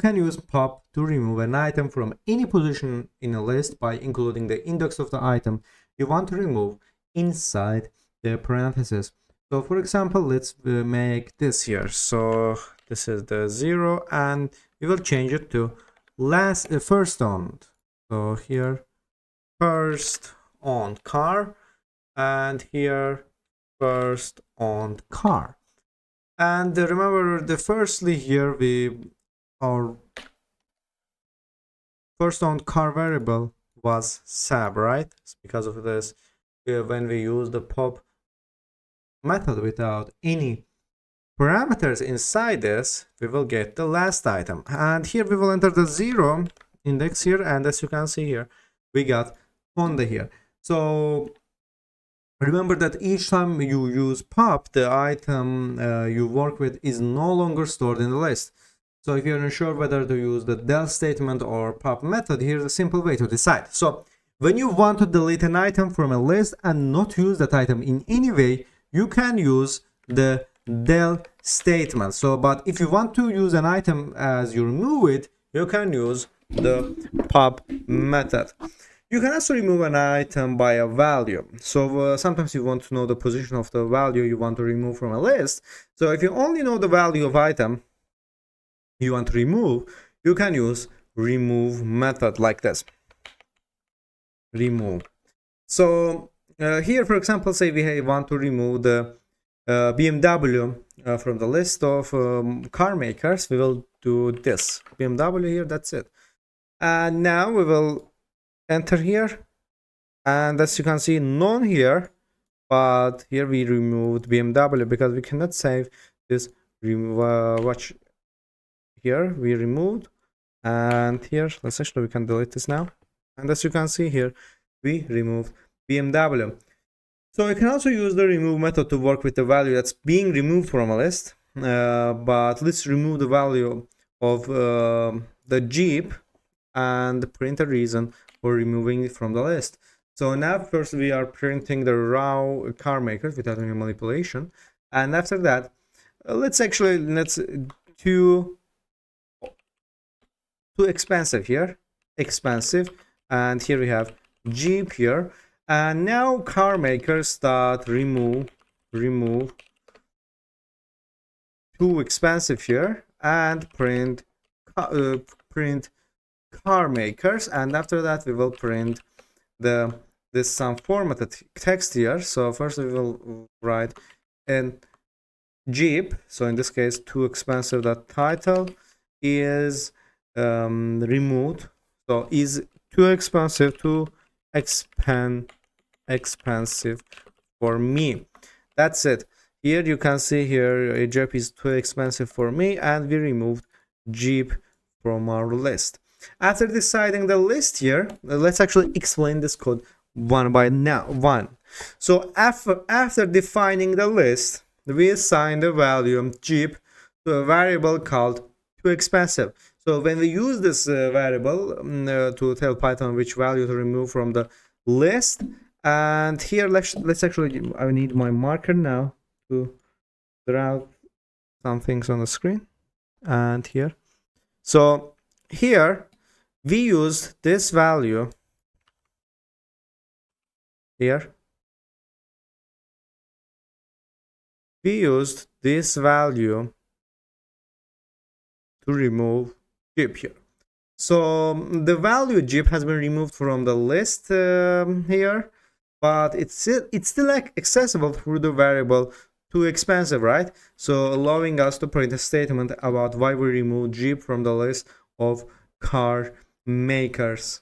can use pop to remove an item from any position in a list by including the index of the item you want to remove inside the parentheses. So for example, let's make this here. So this is the 0, and we will change it to first owned. So here, first owned car, and here, first owned car. And remember, firstly here our first owned car variable was sab, right? It's because of this, when we use the pop method without any parameters inside this, we will get the last item. And here we will enter the 0 index here, and as you can see here, we got Honda here. So remember that each time you use pop, the item you work with is no longer stored in the list. So if you're unsure whether to use the del statement or pop method, here's a simple way to decide. So when you want to delete an item from a list and not use that item in any way, you can use the del statement. So, but if you want to use an item as you remove it, you can use the pop method. You can also remove an item by a value. So sometimes you want to know the position of the value you want to remove from a list. So if you only know the value of item you want to remove, you can use remove method like this. Remove. So here, for example, say we want to remove the BMW from the list of car makers. We will do this BMW here. That's it. And now we will enter here, and as you can see, none here, but here we removed BMW because we cannot save this. Watch here, we removed, and here we can delete this now, and as you can see here, we removed BMW. So you can also use the remove method to work with the value that's being removed from a list, but let's remove the value of the Jeep and print a reason for removing it from the list. So now first we are printing the raw car makers without any manipulation, and after that let's too expensive here, expensive, and here we have Jeep here. And now car makers start remove too expensive here, and print car makers, and after that we will print this some formatted text here. So first we will write in Jeep, so in this case too expensive, that title is removed, so is too expensive for me. That's it. Here you can see here Jeep is too expensive for me, and we removed Jeep from our list. After deciding the list here, let's actually explain this code one by one. So after defining the list, we assign the value Jeep to a variable called too expensive. So when we use this variable to tell Python which value to remove from the list, and here let's actually, I need my marker now to draw some things on the screen, and here. So here we use this value here. We used this value to remove Jeep here. So the value Jeep has been removed from the list here, but it's still accessible through the variable too expensive, right? So allowing us to print a statement about why we removed Jeep from the list of car makers.